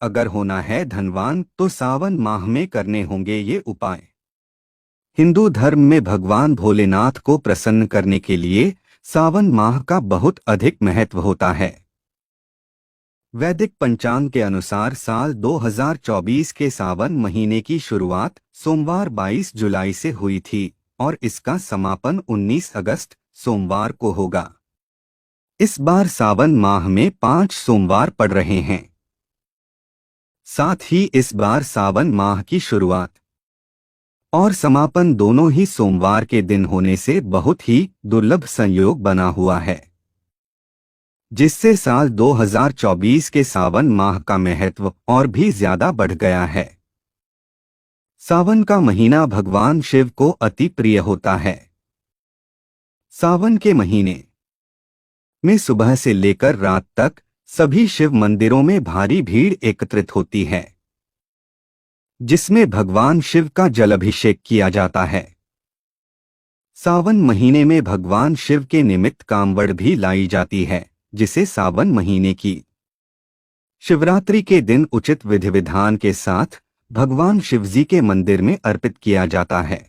अगर होना है धनवान तो सावन माह में करने होंगे ये उपाय। हिंदू धर्म में भगवान भोलेनाथ को प्रसन्न करने के लिए सावन माह का बहुत अधिक महत्व होता है। वैदिक पंचांग के अनुसार साल 2024 के सावन महीने की शुरुआत सोमवार 22 जुलाई से हुई थी और इसका समापन 19 अगस्त सोमवार को होगा। इस बार सावन माह में 5 सोमवार पड़ रहे हैं। साथ ही इस बार सावन माह की शुरुआत और समापन दोनों ही सोमवार के दिन होने से बहुत ही दुर्लभ संयोग बना हुआ है, जिससे साल 2024 के सावन माह का महत्व और भी ज्यादा बढ़ गया है। सावन का महीना भगवान शिव को अति प्रिय होता है। सावन के महीने में सुबह से लेकर रात तक सभी शिव मंदिरों में भारी भीड़ एकत्रित होती है, जिसमें भगवान शिव का जलाभिषेक किया जाता है। सावन महीने में भगवान शिव के निमित्त कांवड़ भी लाई जाती है, जिसे सावन महीने की शिवरात्रि के दिन उचित विधि विधान के साथ भगवान शिवजी के मंदिर में अर्पित किया जाता है।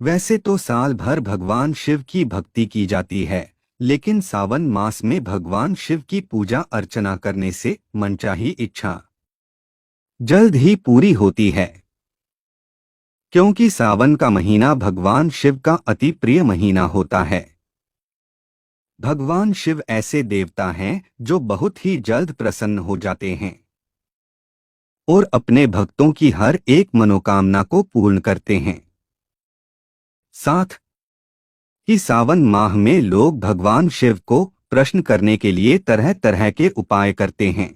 वैसे तो साल भर भगवान शिव की भक्ति की जाती है, लेकिन सावन मास में भगवान शिव की पूजा अर्चना करने से मनचाही इच्छा जल्द ही पूरी होती है, क्योंकि सावन का महीना भगवान शिव का अति प्रिय महीना होता है। भगवान शिव ऐसे देवता हैं जो बहुत ही जल्द प्रसन्न हो जाते हैं और अपने भक्तों की हर एक मनोकामना को पूर्ण करते हैं। साथ ही सावन माह में लोग भगवान शिव को प्रसन्न करने के लिए तरह तरह के उपाय करते हैं।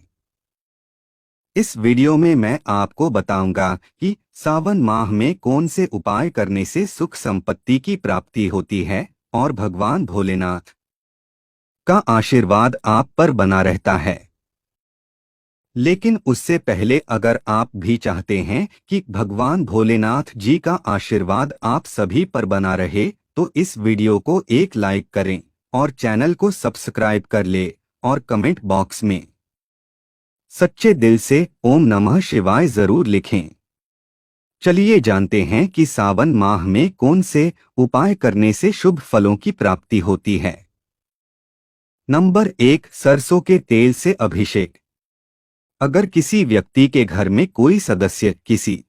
इस वीडियो में मैं आपको बताऊंगा कि सावन माह में कौन से उपाय करने से सुख संपत्ति की प्राप्ति होती है और भगवान भोलेनाथ का आशीर्वाद आप पर बना रहता है। लेकिन उससे पहले अगर आप भी चाहते हैं कि भगवान भोलेनाथ जी का आशीर्वाद आप सभी पर बना रहे, तो इस वीडियो को एक लाइक करें और चैनल को सब्सक्राइब कर ले और कमेंट बॉक्स में सच्चे दिल से ओम नमः शिवाय जरूर लिखें। चलिए जानते हैं कि सावन माह में कौन से उपाय करने से शुभ फलों की प्राप्ति होती है। नंबर 1, सरसों के तेल से अभिषेक। अगर किसी व्यक्ति के घर में कोई सदस्य किसी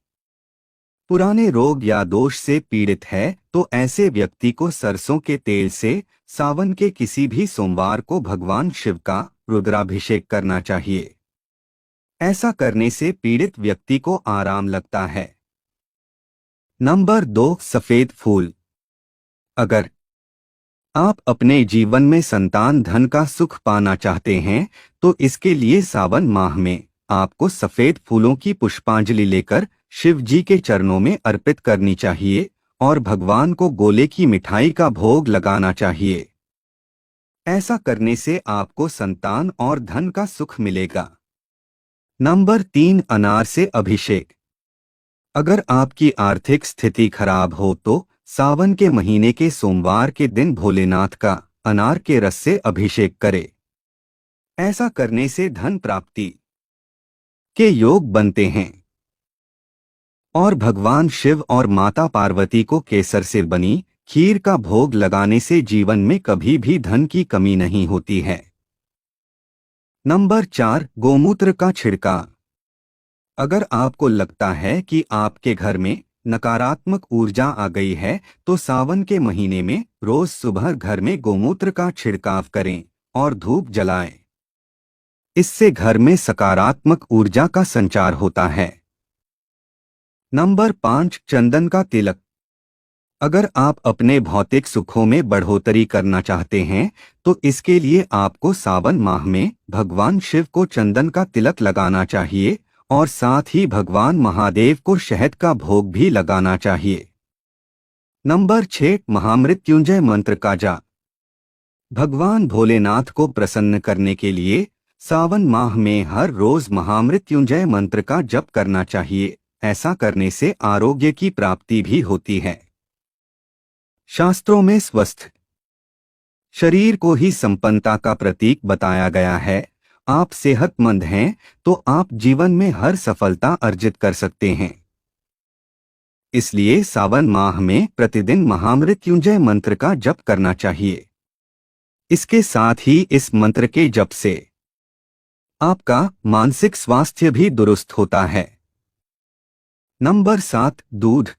पुराने रोग या दोष से पीड़ित है, तो ऐसे व्यक्ति को सरसों के तेल से सावन के किसी भी सोमवार को भगवान शिव का रुद्राभिषेक करना चाहिए। ऐसा करने से पीड़ित व्यक्ति को आराम लगता है। नंबर 2, सफेद फूल। अगर आप अपने जीवन में संतान धन का सुख पाना चाहते हैं, तो इसके लिए सावन माह में आपको सफेद फूलों की पुष्पांजलि लेकर शिव जी के चरणों में अर्पित करनी चाहिए और भगवान को गोले की मिठाई का भोग लगाना चाहिए। ऐसा करने से आपको संतान और धन का सुख मिलेगा। नंबर 3, अनार से अभिषेक। अगर आपकी आर्थिक स्थिति खराब हो तो सावन के महीने के सोमवार के दिन भोलेनाथ का अनार के रस से अभिषेक करें। ऐसा करने से धन प्राप्ति के योग बनते हैं और भगवान शिव और माता पार्वती को केसर से बनी खीर का भोग लगाने से जीवन में कभी भी धन की कमी नहीं होती है। नंबर 4, गोमूत्र का छिड़काव। अगर आपको लगता है कि आपके घर में नकारात्मक ऊर्जा आ गई है, तो सावन के महीने में रोज सुबह घर में गोमूत्र का छिड़काव करें और धूप जलाएं। इससे घर में सकारात्मक ऊर्जा का संचार होता है। नंबर 5, चंदन का तिलक। अगर आप अपने भौतिक सुखों में बढ़ोतरी करना चाहते हैं, तो इसके लिए आपको सावन माह में भगवान शिव को चंदन का तिलक लगाना चाहिए और साथ ही भगवान महादेव को शहद का भोग भी लगाना चाहिए। नंबर 6, महामृत्युंजय मंत्र का जाप। भगवान भोलेनाथ को प्रसन्न करने के लिए सावन माह में हर रोज महामृत्युंजय मंत्र का जप करना चाहिए। ऐसा करने से आरोग्य की प्राप्ति भी होती है। शास्त्रों में स्वस्थ शरीर को ही संपन्नता का प्रतीक बताया गया है आप सेहतमंद हैं तो आप जीवन में हर सफलता अर्जित कर सकते हैं। इसलिए सावन माह में प्रतिदिन महामृत्युंजय मंत्र का जप करना चाहिए। इसके साथ ही इस मंत्र के जप से आपका मानसिक स्वास्थ्य भी दुरुस्त होता है। नंबर 7, दूध।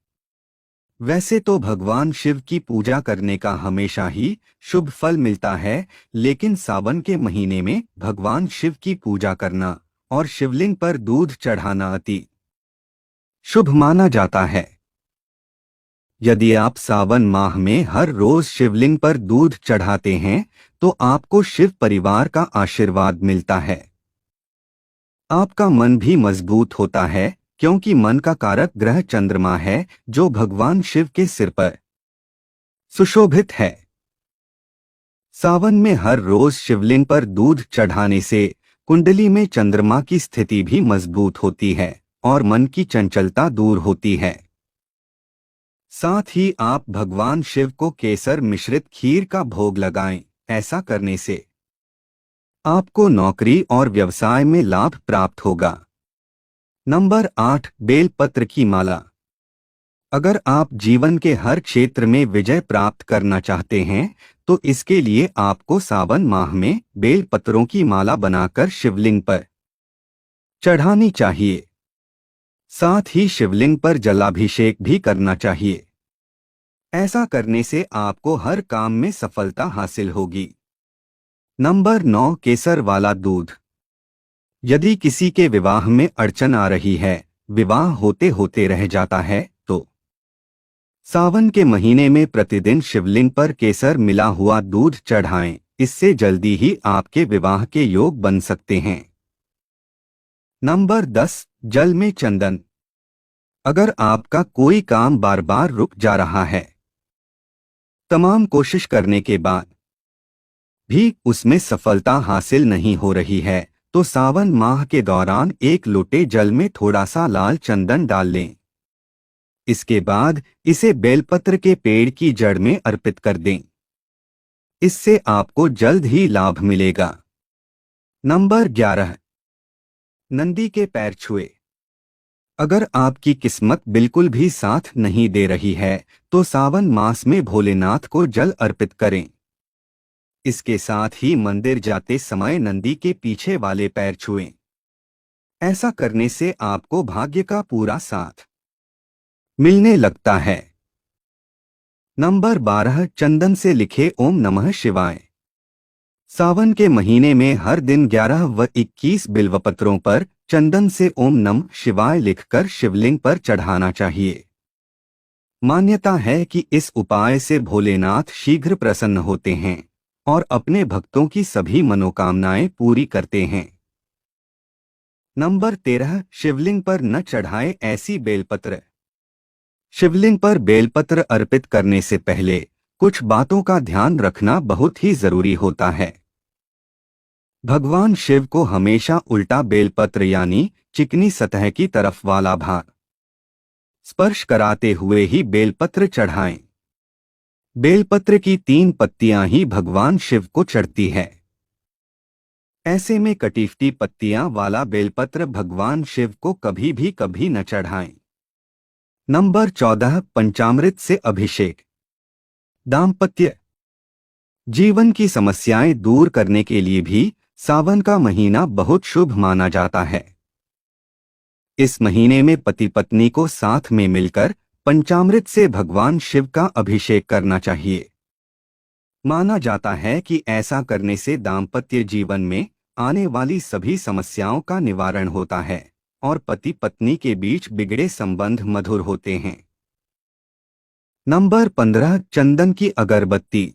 वैसे तो भगवान शिव की पूजा करने का हमेशा ही शुभ फल मिलता है, लेकिन सावन के महीने में भगवान शिव की पूजा करना और शिवलिंग पर दूध चढ़ाना अति शुभ माना जाता है। यदि आप सावन माह में हर रोज शिवलिंग पर दूध चढ़ाते हैं तो आपको शिव परिवार का आशीर्वाद मिलता है। आपका मन भी मजबूत होता है, क्योंकि मन का कारक ग्रह चंद्रमा है जो भगवान शिव के सिर पर सुशोभित है। सावन में हर रोज शिवलिंग पर दूध चढ़ाने से कुंडली में चंद्रमा की स्थिति भी मजबूत होती है और मन की चंचलता दूर होती है। साथ ही आप भगवान शिव को केसर मिश्रित खीर का भोग लगाएं। ऐसा करने से आपको नौकरी और व्यवसाय में लाभ प्राप्त होगा। नंबर 8, बेलपत्र की माला। अगर आप जीवन के हर क्षेत्र में विजय प्राप्त करना चाहते हैं तो इसके लिए आपको सावन माह में बेलपत्रों की माला बनाकर शिवलिंग पर चढ़ानी चाहिए। साथ ही शिवलिंग पर जलाभिषेक भी करना चाहिए। ऐसा करने से आपको हर काम में सफलता हासिल होगी। नंबर 9, केसर वाला दूध। यदि किसी के विवाह में अड़चन आ रही है, विवाह होते होते रह जाता है, तो सावन के महीने में प्रतिदिन शिवलिंग पर केसर मिला हुआ दूध चढ़ाएं। इससे जल्दी ही आपके विवाह के योग बन सकते हैं। नंबर 10, जल में चंदन। अगर आपका कोई काम बार बार रुक जा रहा है, तमाम कोशिश करने के बाद भी उसमें सफलता हासिल नहीं हो रही है, तो सावन माह के दौरान एक लोटे जल में थोड़ा सा लाल चंदन डाल लें। इसके बाद इसे बेलपत्र के पेड़ की जड़ में अर्पित कर दें। इससे आपको जल्द ही लाभ मिलेगा। नंबर 11, नंदी के पैर छुए। अगर आपकी किस्मत बिल्कुल भी साथ नहीं दे रही है तो सावन मास में भोलेनाथ को जल अर्पित करें। इसके साथ ही मंदिर जाते समय नंदी के पीछे वाले पैर छुएं। ऐसा करने से आपको भाग्य का पूरा साथ मिलने लगता है। नंबर 12, चंदन से लिखे ओम नमः शिवाय। सावन के महीने में हर दिन 11 व 21 बिल्वपत्रों पर चंदन से ओम नमः शिवाय लिखकर शिवलिंग पर चढ़ाना चाहिए। मान्यता है कि इस उपाय से भोलेनाथ शीघ्र प्रसन्न होते हैं और अपने भक्तों की सभी मनोकामनाएं पूरी करते हैं। नंबर 13, शिवलिंग पर न चढ़ाए ऐसी बेलपत्र। शिवलिंग पर बेलपत्र अर्पित करने से पहले कुछ बातों का ध्यान रखना बहुत ही जरूरी होता है। भगवान शिव को हमेशा उल्टा बेलपत्र यानी चिकनी सतह की तरफ वाला भाग स्पर्श कराते हुए ही बेलपत्र चढ़ाएं। बेलपत्र की 3 पत्तियां ही भगवान शिव को चढ़ती है। ऐसे में कटीफटी पत्तियां वाला बेलपत्र भगवान शिव को कभी न चढ़ाएं। नंबर 14, पंचामृत से अभिषेक। दाम्पत्य जीवन की समस्याएं दूर करने के लिए भी सावन का महीना बहुत शुभ माना जाता है। इस महीने में पति पत्नी को साथ में मिलकर पंचामृत से भगवान शिव का अभिषेक करना चाहिए। माना जाता है कि ऐसा करने से दाम्पत्य जीवन में आने वाली सभी समस्याओं का निवारण होता है और पति पत्नी के बीच बिगड़े संबंध मधुर होते हैं। नंबर 15, चंदन की अगरबत्ती।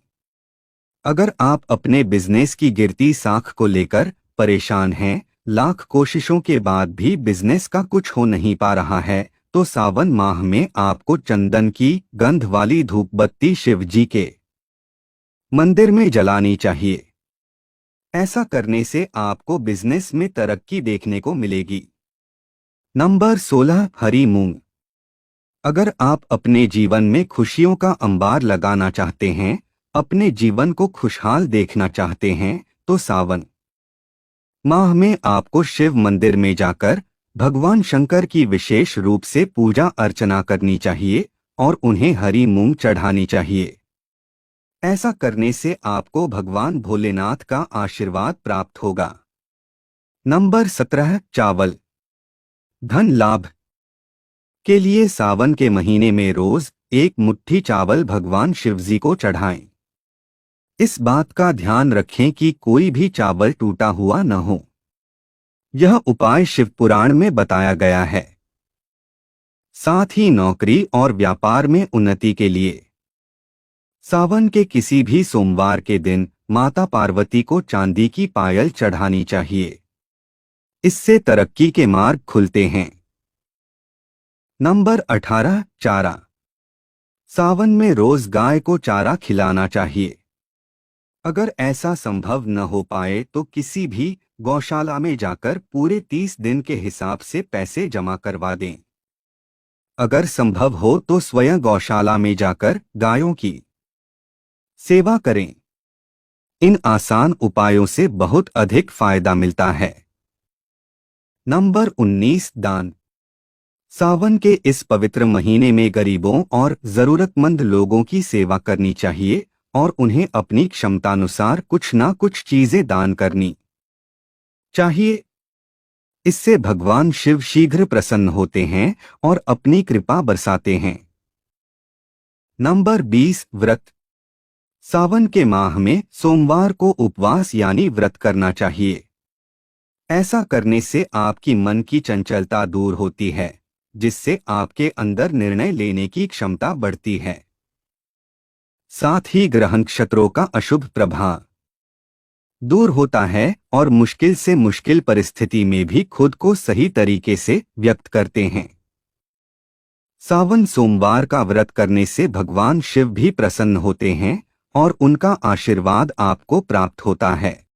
अगर आप अपने बिजनेस की गिरती साख को लेकर परेशान हैं, लाख कोशिशों के बाद भी बिजनेस का कुछ हो नहीं पा रहा है, तो सावन माह में आपको चंदन की गंध वाली धूप बत्ती शिव जी के मंदिर में जलानी चाहिए। ऐसा करने से आपको बिजनेस में तरक्की देखने को मिलेगी। नंबर 16, हरी मूंग। अगर आप अपने जीवन में खुशियों का अंबार लगाना चाहते हैं, अपने जीवन को खुशहाल देखना चाहते हैं, तो सावन माह में आपको शिव मंदिर में जाकर भगवान शंकर की विशेष रूप से पूजा अर्चना करनी चाहिए और उन्हें हरी मूंग चढ़ानी चाहिए। ऐसा करने से आपको भगवान भोलेनाथ का आशीर्वाद प्राप्त होगा। नंबर 17, चावल। धन लाभ के लिए सावन के महीने में रोज एक मुट्ठी चावल भगवान शिवजी को चढ़ाएं। इस बात का ध्यान रखें कि कोई भी चावल टूटा हुआ न हो। यह उपाय शिव पुराण में बताया गया है। साथ ही नौकरी और व्यापार में उन्नति के लिए सावन के किसी भी सोमवार के दिन माता पार्वती को चांदी की पायल चढ़ानी चाहिए। इससे तरक्की के मार्ग खुलते हैं। नंबर 18, चारा। सावन में रोज गाय को चारा खिलाना चाहिए। अगर ऐसा संभव न हो पाए तो किसी भी गौशाला में जाकर पूरे 30 दिन के हिसाब से पैसे जमा करवा दें। अगर संभव हो तो स्वयं गौशाला में जाकर गायों की सेवा करें। इन आसान उपायों से बहुत अधिक फायदा मिलता है। नंबर 19, दान। सावन के इस पवित्र महीने में गरीबों और जरूरतमंद लोगों की सेवा करनी चाहिए और उन्हें अपनी क्षमतानुसार कुछ ना कुछ चीजें दान करनी चाहिए। इससे भगवान शिव शीघ्र प्रसन्न होते हैं और अपनी कृपा बरसाते हैं। नंबर 20, व्रत। सावन के माह में सोमवार को उपवास यानी व्रत करना चाहिए। ऐसा करने से आपकी मन की चंचलता दूर होती है, जिससे आपके अंदर निर्णय लेने की क्षमता बढ़ती है। साथ ही ग्रह नक्षत्रों का अशुभ प्रभाव दूर होता है और मुश्किल से मुश्किल परिस्थिति में भी खुद को सही तरीके से व्यक्त करते हैं। सावन सोमवार का व्रत करने से भगवान शिव भी प्रसन्न होते हैं और उनका आशीर्वाद आपको प्राप्त होता है।